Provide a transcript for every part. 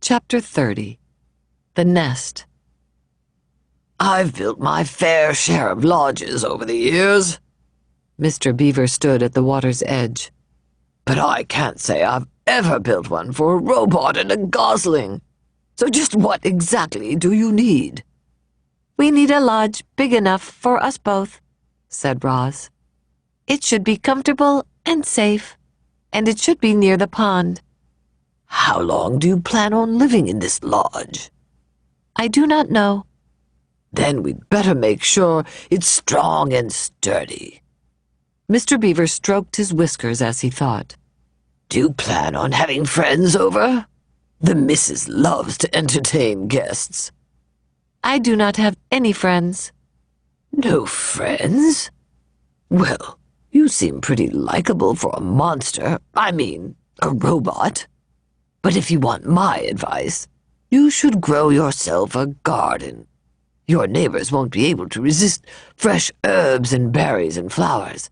Chapter 30. The Nest. I've built my fair share of lodges over the years. Mr. Beaver stood at the water's edge. But I can't say I've ever built one for a robot and a gosling. So just what exactly do you need? We need a lodge big enough for us both, said Roz. It should be comfortable and safe, and it should be near the pond. How long do you plan on living in this lodge? I do not know. Then we'd better make sure it's strong and sturdy. Mr. Beaver stroked his whiskers as he thought. Do you plan on having friends over? The missus loves to entertain guests. I do not have any friends. No friends? Well, you seem pretty likable for a monster. I mean, a robot. But if you want my advice, you should grow yourself a garden. Your neighbors won't be able to resist fresh herbs and berries and flowers.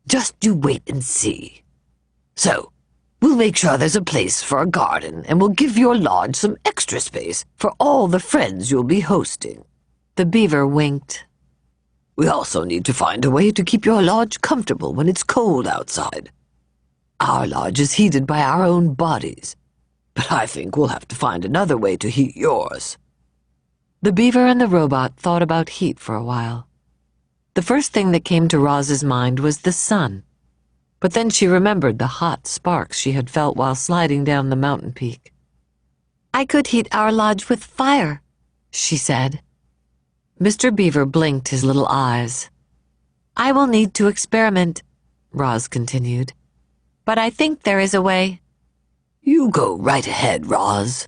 Just you wait and see. So, we'll make sure there's a place for a garden, and we'll give your lodge some extra space for all the friends you'll be hosting. The beaver winked. We also need to find a way to keep your lodge comfortable when it's cold outside. Our lodge is heated by our own bodies, but I think we'll have to find another way to heat yours. The beaver and the robot thought about heat for a while. The first thing that came to Roz's mind was the sun. But then she remembered the hot sparks she had felt while sliding down the mountain peak. I could heat our lodge with fire, she said. Mr. Beaver blinked his little eyes. I will need to experiment, Roz continued. But I think there is a way. You go right ahead, Roz,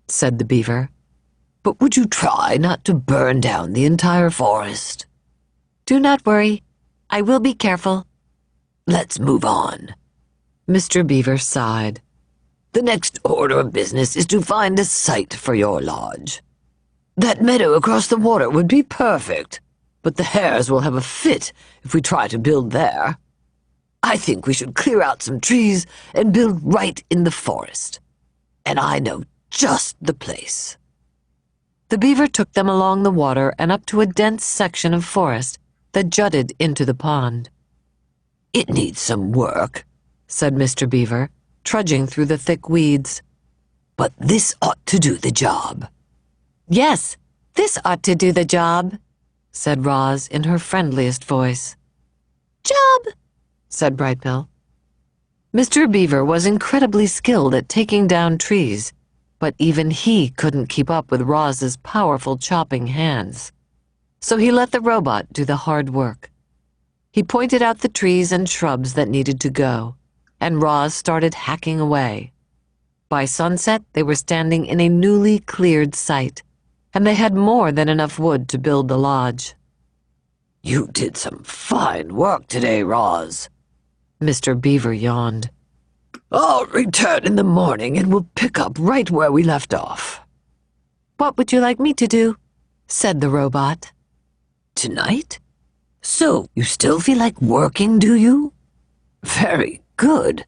said the beaver. But would you try not to burn down the entire forest? Do not worry. I will be careful. Let's move on. Mr. Beaver sighed. The next order of business is to find a site for your lodge. That meadow across the water would be perfect, but the hares will have a fit if we try to build there. I think we should clear out some trees and build right in the forest. And I know just the place. The beaver took them along the water and up to a dense section of forest that jutted into the pond. It needs some work, said Mr. Beaver, trudging through the thick weeds. But this ought to do the job. Yes, this ought to do the job, said Roz in her friendliest voice. Job, said Brightbill. Mr. Beaver was incredibly skilled at taking down trees, but even he couldn't keep up with Roz's powerful chopping hands. So he let the robot do the hard work. He pointed out the trees and shrubs that needed to go, and Roz started hacking away. By sunset, they were standing in a newly cleared site, and they had more than enough wood to build the lodge. You did some fine work today, Roz. Mr. Beaver yawned. I'll return in the morning and we'll pick up right where we left off. What would you like me to do? Said the robot. Tonight? So, you still feel like working, do you? Very good.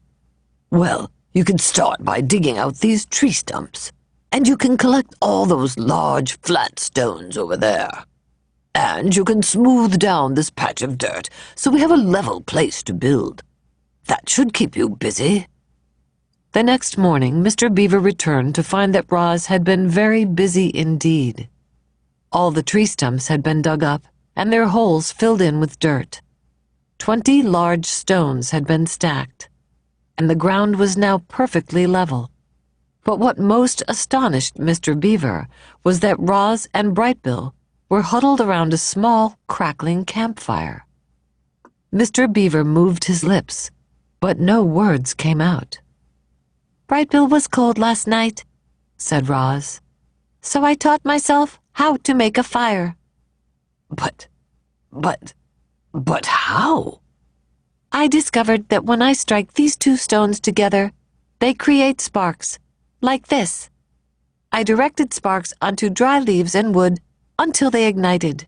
Well, you can start by digging out these tree stumps, and you can collect all those large, flat stones over there. And you can smooth down this patch of dirt so we have a level place to build. That should keep you busy. The next morning, Mr. Beaver returned to find that Roz had been very busy indeed. All the tree stumps had been dug up, and their holes filled in with dirt. 20 large stones had been stacked, and the ground was now perfectly level. But what most astonished Mr. Beaver was that Roz and Brightbill were huddled around a small, crackling campfire. Mr. Beaver moved his lips, but no words came out. Brightbill was cold last night, said Roz, so I taught myself how to make a fire. But how? I discovered that when I strike these two stones together, they create sparks, like this. I directed sparks onto dry leaves and wood until they ignited.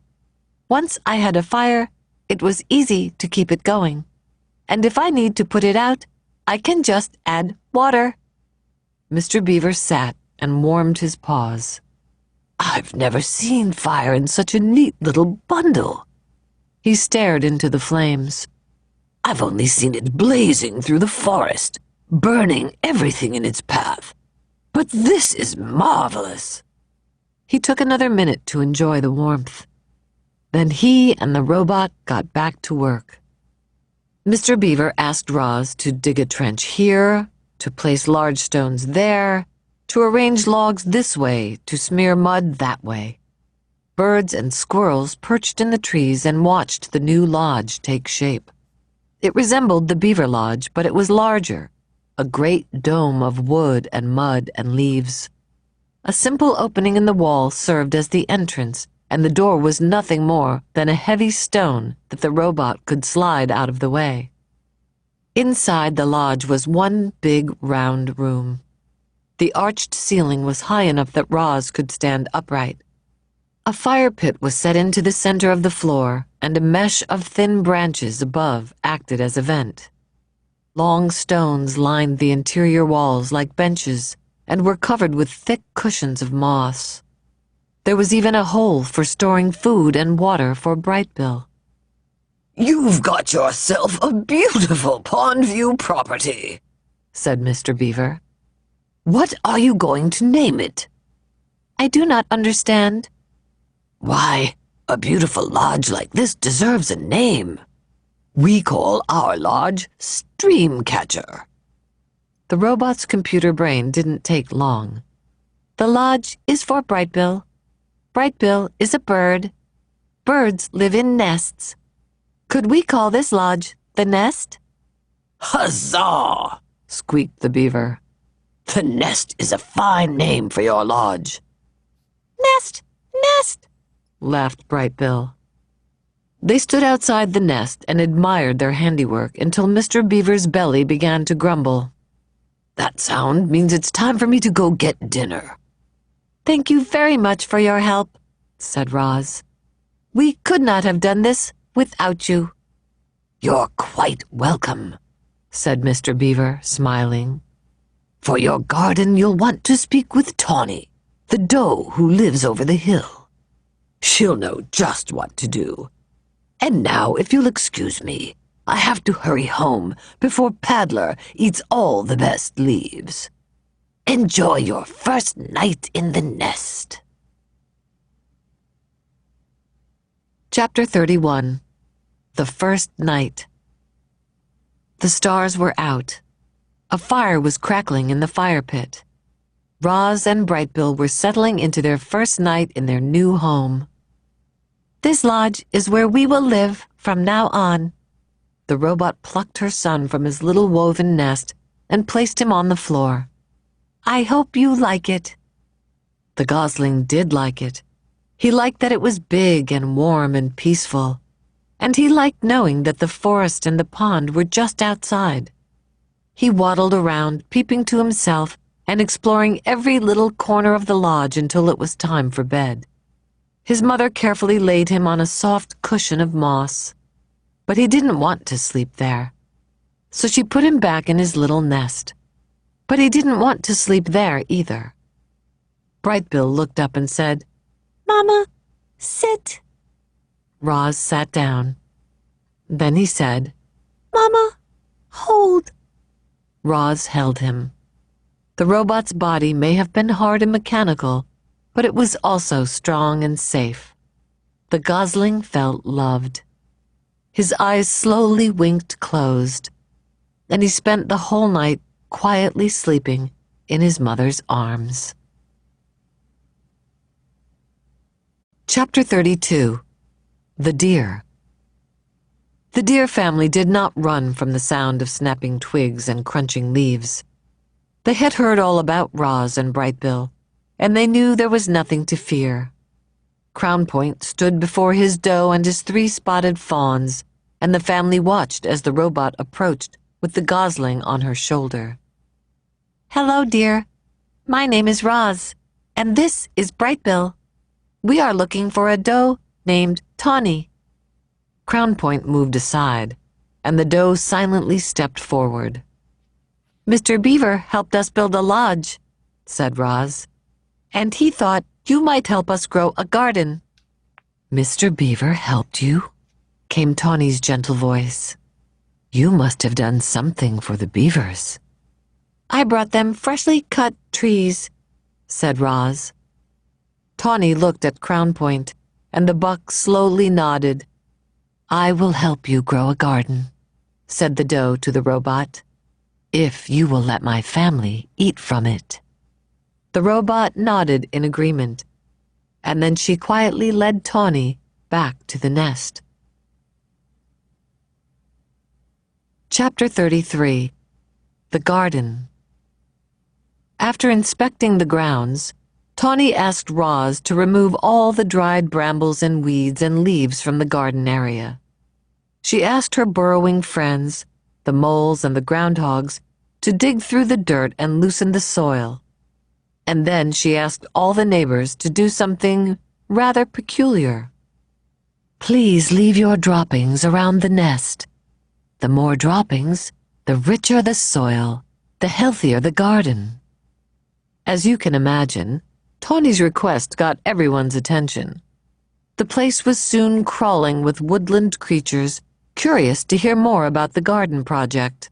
Once I had a fire, it was easy to keep it going. And if I need to put it out, I can just add water. Mr. Beaver sat and warmed his paws. I've never seen fire in such a neat little bundle. He stared into the flames. I've only seen it blazing through the forest, burning everything in its path. But this is marvelous. He took another minute to enjoy the warmth. Then he and the robot got back to work. Mr. Beaver asked Roz to dig a trench here, to place large stones there, to arrange logs this way, to smear mud that way. Birds and squirrels perched in the trees and watched the new lodge take shape. It resembled the Beaver Lodge, but it was larger, a great dome of wood and mud and leaves. A simple opening in the wall served as the entrance, and the door was nothing more than a heavy stone that the robot could slide out of the way. Inside the lodge was one big round room. The arched ceiling was high enough that Roz could stand upright. A fire pit was set into the center of the floor, and a mesh of thin branches above acted as a vent. Long stones lined the interior walls like benches and were covered with thick cushions of moss. There was even a hole for storing food and water for Brightbill. You've got yourself a beautiful Pondview property, said Mr. Beaver. What are you going to name it? I do not understand. Why, a beautiful lodge like this deserves a name. We call our lodge Streamcatcher. The robot's computer brain didn't take long. The lodge is for Brightbill. Brightbill is a bird. Birds live in nests. Could we call this lodge the Nest? Huzzah! Squeaked the beaver. The Nest is a fine name for your lodge. Nest! Nest! Laughed Brightbill. They stood outside the nest and admired their handiwork until Mr. Beaver's belly began to grumble. That sound means it's time for me to go get dinner. Thank you very much for your help, said Roz. We could not have done this without you. You're quite welcome, said Mr. Beaver, smiling. For your garden, you'll want to speak with Tawny, the doe who lives over the hill. She'll know just what to do. And now, if you'll excuse me, I have to hurry home before Paddler eats all the best leaves. Enjoy your first night in the nest. Chapter 31. The First Night. The stars were out. A fire was crackling in the fire pit. Roz and Brightbill were settling into their first night in their new home. This lodge is where we will live from now on. The robot plucked her son from his little woven nest and placed him on the floor. I hope you like it. The gosling did like it. He liked that it was big and warm and peaceful. And he liked knowing that the forest and the pond were just outside. He waddled around, peeping to himself and exploring every little corner of the lodge until it was time for bed. His mother carefully laid him on a soft cushion of moss. But he didn't want to sleep there. So she put him back in his little nest. But he didn't want to sleep there either. Brightbill looked up and said, Mama, sit. Roz sat down. Then he said, Mama, hold. Roz held him. The robot's body may have been hard and mechanical, but it was also strong and safe. The gosling felt loved. His eyes slowly winked closed, and he spent the whole night quietly sleeping in his mother's arms. Chapter 32. The Deer. The deer family did not run from the sound of snapping twigs and crunching leaves. They had heard all about Roz and Brightbill, and they knew there was nothing to fear. Crown Point stood before his doe and his 3 spotted fawns, and the family watched as the robot approached with the gosling on her shoulder. Hello, dear. My name is Roz, and this is Brightbill. We are looking for a doe named Tawny. Crown Point moved aside, and the doe silently stepped forward. Mr. Beaver helped us build a lodge, said Roz. and he thought you might help us grow a garden." "Mr. Beaver helped you?" came Tawny's gentle voice. "You must have done something for the beavers." "I brought them freshly cut trees," said Roz. Tawny looked at Crown Point, and the buck slowly nodded. "I will help you grow a garden," said the doe to the robot, "if you will let my family eat from it." The robot nodded in agreement, and then she quietly led Tawny back to the nest. Chapter 33. The Garden. After inspecting the grounds, Tawny asked Roz to remove all the dried brambles and weeds and leaves from the garden area. She asked her burrowing friends, the moles and the groundhogs, to dig through the dirt and loosen the soil. And then she asked all the neighbors to do something rather peculiar. "Please leave your droppings around the nest. The more droppings, the richer the soil, the healthier the garden." As you can imagine, Tawny's request got everyone's attention. The place was soon crawling with woodland creatures curious to hear more about the garden project.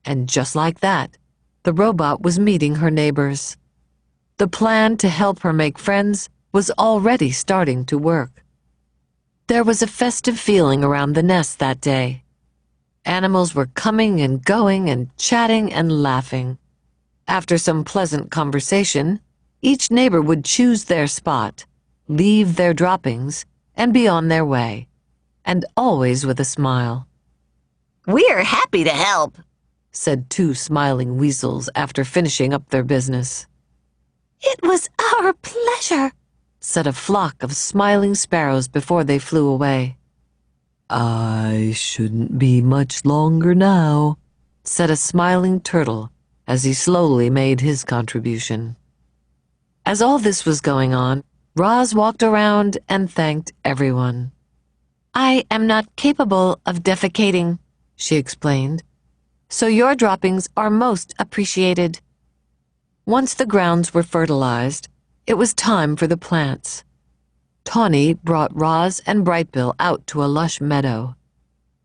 And just like that, the robot was meeting her neighbors. The plan to help her make friends was already starting to work. There was a festive feeling around the nest that day. Animals were coming and going and chatting and laughing. After some pleasant conversation, each neighbor would choose their spot, leave their droppings, and be on their way, and always with a smile. "We're happy to help," said two smiling weasels after finishing up their business. "It was our pleasure," said a flock of smiling sparrows before they flew away. "I shouldn't be much longer now," said a smiling turtle as he slowly made his contribution. As all this was going on, Roz walked around and thanked everyone. "I am not capable of defecating," she explained, "so your droppings are most appreciated." Once the grounds were fertilized, it was time for the plants. Tawny brought Roz and Brightbill out to a lush meadow.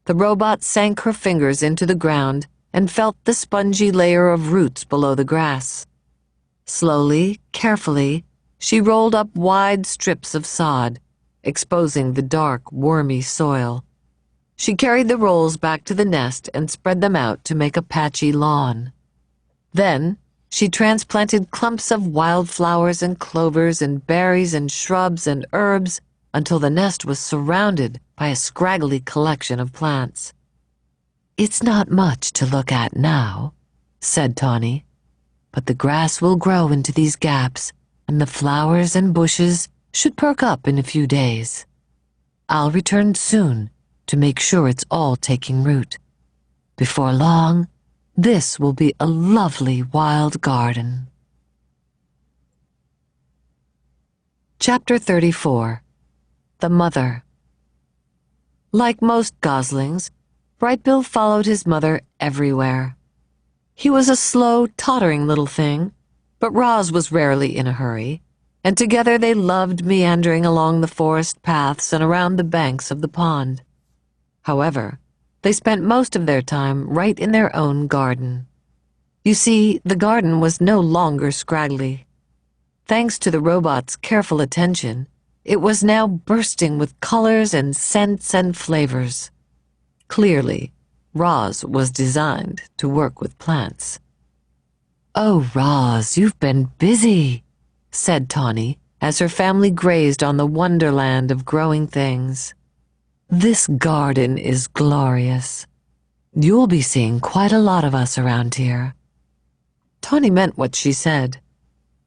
The robot sank her fingers into the ground and felt the spongy layer of roots below the grass. Slowly, carefully, she rolled up wide strips of sod, exposing the dark, wormy soil. She carried the rolls back to the nest and spread them out to make a patchy lawn. Then, she transplanted clumps of wildflowers and clovers and berries and shrubs and herbs until the nest was surrounded by a scraggly collection of plants. "It's not much to look at now," said Tawny, "but the grass will grow into these gaps, and the flowers and bushes should perk up in a few days. I'll return soon to make sure it's all taking root. Before long, this will be a lovely wild garden." Chapter 34. The Mother. Like most goslings, Brightbill followed his mother everywhere. He was a slow, tottering little thing, but Roz was rarely in a hurry, and together they loved meandering along the forest paths and around the banks of the pond. However, they spent most of their time right in their own garden. You see, the garden was no longer scraggly. Thanks to the robot's careful attention, it was now bursting with colors and scents and flavors. Clearly, Roz was designed to work with plants. "Oh, Roz, you've been busy," said Tawny as her family grazed on the wonderland of growing things. "This garden is glorious. You'll be seeing quite a lot of us around here." Tawny meant what she said.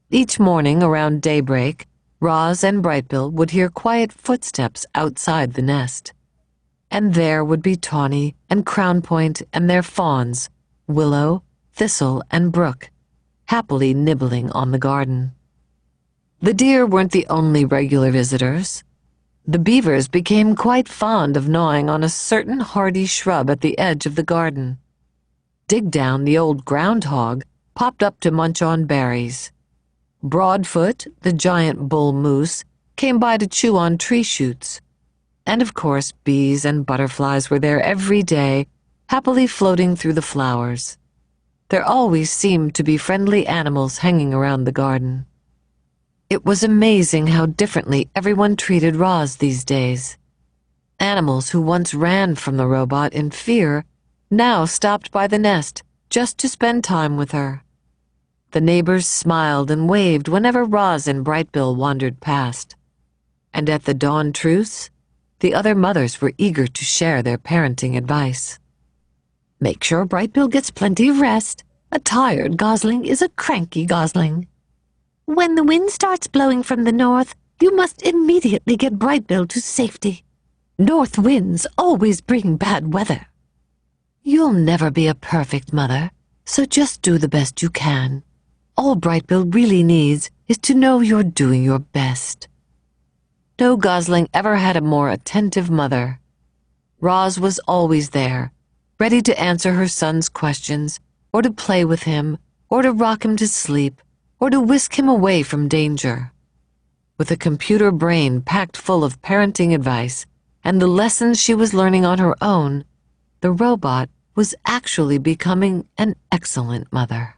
Each morning around daybreak, Roz and Brightbill would hear quiet footsteps outside the nest. And there would be Tawny and Crown Point and their fawns, Willow, Thistle, and Brook, happily nibbling on the garden. The deer weren't the only regular visitors. The beavers became quite fond of gnawing on a certain hardy shrub at the edge of the garden. Digdown, the old groundhog, popped up to munch on berries. Broadfoot, the giant bull moose, came by to chew on tree shoots. And of course, bees and butterflies were there every day, happily floating through the flowers. There always seemed to be friendly animals hanging around the garden. It was amazing how differently everyone treated Roz these days. Animals who once ran from the robot in fear now stopped by the nest just to spend time with her. The neighbors smiled and waved whenever Roz and Brightbill wandered past. And at the dawn truce, the other mothers were eager to share their parenting advice. Make sure Brightbill gets plenty of rest. A tired gosling is a cranky gosling. When the wind starts blowing from the north, you must immediately get Brightbill to safety. North winds always bring bad weather. You'll never be a perfect mother, so just do the best you can. All Brightbill really needs is to know you're doing your best. No gosling ever had a more attentive mother. Roz was always there, ready to answer her son's questions, or to play with him, or to rock him to sleep, or to whisk him away from danger. With a computer brain packed full of parenting advice and the lessons she was learning on her own, the robot was actually becoming an excellent mother.